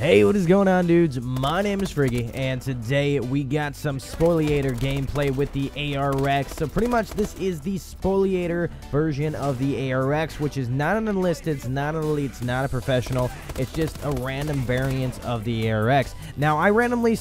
Hey, what is going on, dudes? My name is ImFr3ke, and today we got some Spoliator gameplay with the ARX. So pretty much this is the Spoliator version of the ARX, which is not an enlisted, it's not an elite, it's not a professional. It's just a random variant of the ARX. Now, I randomly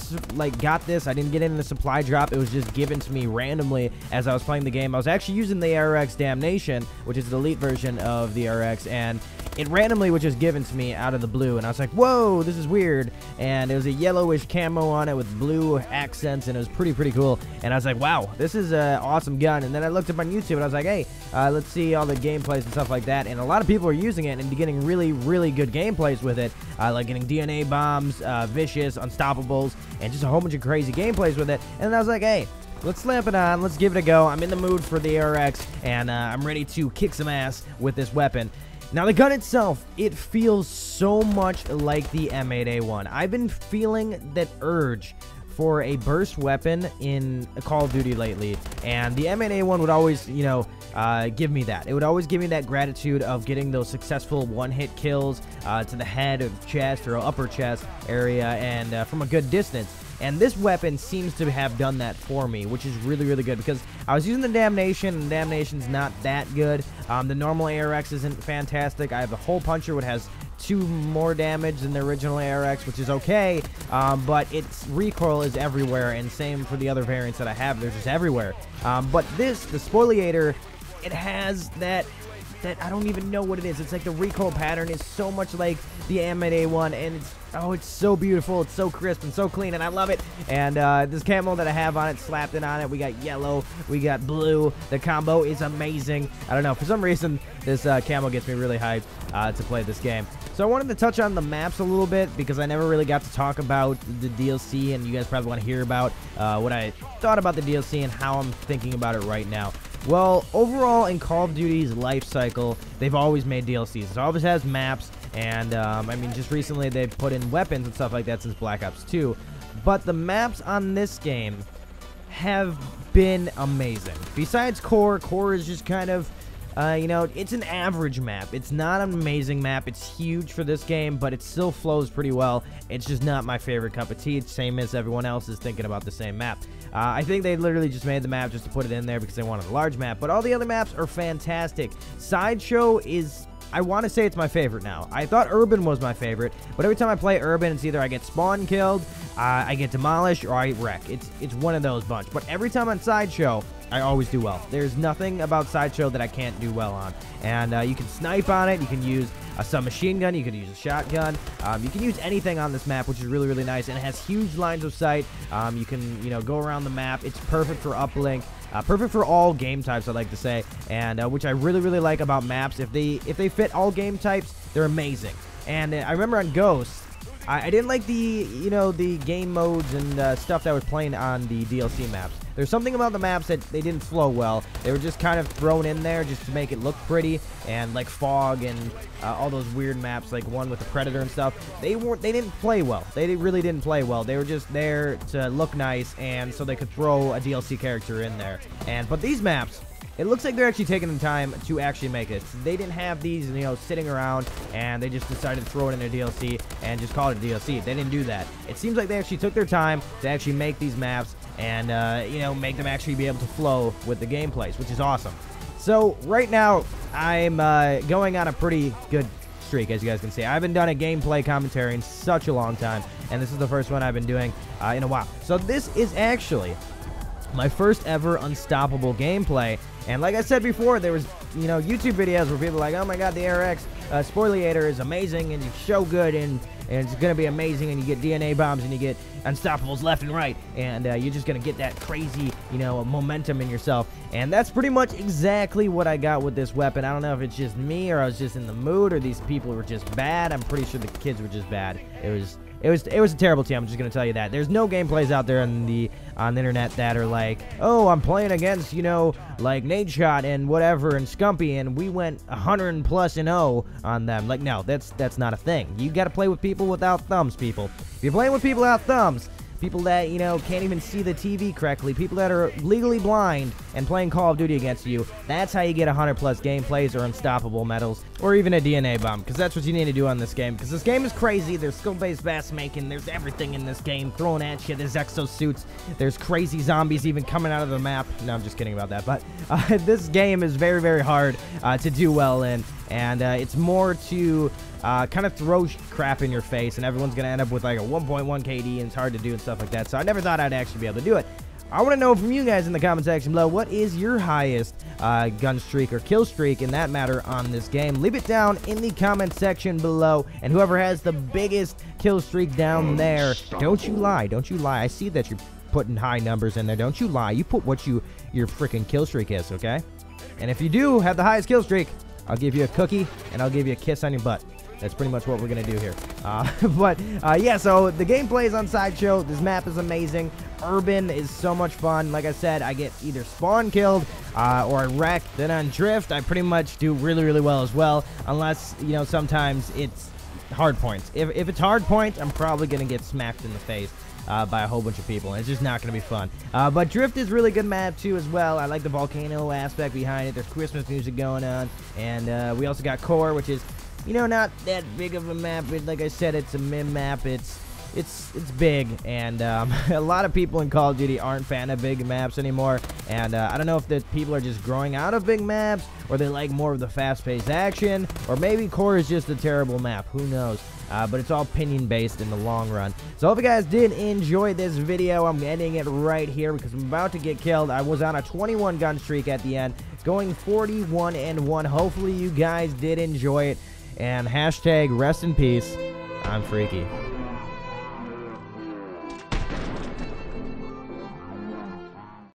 got this. I didn't get it in a supply drop. It was just given to me randomly as I was playing the game. I was actually using the ARX Damnation, which is the elite version of the ARX, and it randomly was just given to me out of the blue, and I was like, whoa, this is weird. And it was a yellowish camo on it with blue accents, and it was pretty cool. And I was like, wow, this is an awesome gun. And then I looked up on YouTube, and I was like, hey, let's see all the gameplays and stuff like that. And a lot of people are using it and getting really good gameplays with it, like getting DNA bombs, vicious, unstoppables, and just a whole bunch of crazy gameplays with it. And then I was like, hey, let's slamp it on. Let's give it a go. I'm in the mood for the ARX, and I'm ready to kick some ass with this weapon. Now, the gun itself, it feels so much like the M8A1. I've been feeling that urge for a burst weapon in Call of Duty lately, and the M8A1 would always, give me that. It would always give me that gratitude of getting those successful one-hit kills to the head or chest or upper chest area, and from a good distance. And this weapon seems to have done that for me, which is really good, because I was using the Damnation, and Damnation's not that good. The normal ARX isn't fantastic. I have the hole puncher, which has 2 more damage than the original ARX, which is okay, but its recoil is everywhere, and same for the other variants that I have. They're just everywhere. But this, the Spoliator, it has that I don't even know what it is. It's like the recoil pattern is so much like the M8A1, and it's so beautiful. It's so crisp and so clean, and I love it. And this camo that I have on it, slapped it on it. We got yellow, we got blue. The combo is amazing. I don't know, for some reason this camo gets me really hyped to play this game. So I wanted to touch on the maps a little bit, because I never really got to talk about the DLC, and you guys probably want to hear about what I thought about the DLC and how I'm thinking about it right now. Well, overall, in Call of Duty's life cycle, they've always made DLCs. It always has maps, and, I mean, just recently they've put in weapons and stuff like that since Black Ops 2. But the maps on this game have been amazing. Besides Core is just kind of, it's an average map. It's not an amazing map. It's huge for this game, but it still flows pretty well. It's just not my favorite cup of tea. It's same as everyone else is thinking about the same map. I think they literally just made the map just to put it in there because they wanted a large map, but all the other maps are fantastic. Sideshow is, I want to say it's my favorite now. I thought Urban was my favorite, but every time I play Urban, it's either I get spawn killed, I get demolished, or I wreck. It's one of those bunch. But every time on Sideshow, I always do well. There's nothing about Sideshow that I can't do well on. And you can snipe on it. You can use a submachine gun. You can use a shotgun. You can use anything on this map, which is really nice. And it has huge lines of sight. You can, go around the map. It's perfect for uplink. Perfect for all game types, I'd like to say. And which I really like about maps. If they fit all game types, they're amazing. And I remember on Ghost, I didn't like the, the game modes and stuff that was playing on the DLC maps. There's something about the maps that they didn't flow well. They were just kind of thrown in there just to make it look pretty, and like fog and all those weird maps, like one with the Predator and stuff. They didn't play well. They really didn't play well. They were just there to look nice, and so they could throw a DLC character in there. But these maps, it looks like they're actually taking the time to actually make it. They didn't have these, sitting around, and they just decided to throw it in their DLC and just call it a DLC. They didn't do that. It seems like they actually took their time to actually make these maps and, make them actually be able to flow with the gameplays, which is awesome. So, right now, I'm going on a pretty good streak, as you guys can see. I haven't done a gameplay commentary in such a long time, and this is the first one I've been doing in a while. So, this is actually my first ever unstoppable gameplay. And like I said before, there was, YouTube videos where people are like, oh my god, the ARX Spoliator is amazing, and it's so good, and it's going to be amazing, and you get DNA bombs, and you get unstoppables left and right, and you're just going to get that crazy, momentum in yourself. And that's pretty much exactly what I got with this weapon. I don't know if it's just me, or I was just in the mood, or these people were just bad. I'm pretty sure the kids were just bad. It was a terrible team. I'm just gonna tell you that. There's no gameplays out there on the internet that are like, oh, I'm playing against, like Nadeshot and whatever and Scumpy, and we went 100+0 on them. Like, no, that's not a thing. You gotta play with people without thumbs, people. If you're playing with people without thumbs, people that, can't even see the TV correctly, people that are legally blind and playing Call of Duty against you. That's how you get 100+ gameplays or unstoppable medals or even a DNA bomb, because that's what you need to do on this game, because this game is crazy. There's skill-based fast making. There's everything in this game thrown at you. There's exosuits. There's crazy zombies even coming out of the map. No, I'm just kidding about that, but this game is very, very hard to do well in, and it's more to kind of throw crap in your face, and everyone's going to end up with like a 1.1 KD, and it's hard to do and stuff like that, so I never thought I'd actually be able to do it. I want to know from you guys in the comment section below, what is your highest gun streak or kill streak in that matter on this game? Leave it down in the comment section below, and whoever has the biggest kill streak down there, don't you lie, don't you lie. I see that you're putting high numbers in there. Don't you lie. You put what your freaking kill streak is, okay? And if you do have the highest kill streak, I'll give you a cookie, and I'll give you a kiss on your butt. That's pretty much what we're going to do here. Yeah, so the gameplay is on Sideshow. This map is amazing. Urban is so much fun. Like I said, I get either spawn killed or I wreck. Then on Drift, I pretty much do really, really well as well. Unless, you know, sometimes it's hard points. If it's hard points, I'm probably going to get smacked in the face by a whole bunch of people, and it's just not going to be fun. But Drift is really good map too as well. I like the volcano aspect behind it. There's Christmas music going on, and we also got Core, which is, you know, not that big of a map. Like I said, it's a mid map. It's big, and a lot of people in Call of Duty aren't fan of big maps anymore, and I don't know if the people are just growing out of big maps, or they like more of the fast-paced action, or maybe Core is just a terrible map. Who knows? But it's all opinion-based in the long run. So I hope you guys did enjoy this video. I'm ending it right here because I'm about to get killed. I was on a 21 gun streak at the end, going 41-1. Hopefully you guys did enjoy it, and hashtag rest in peace. I'm Freaky.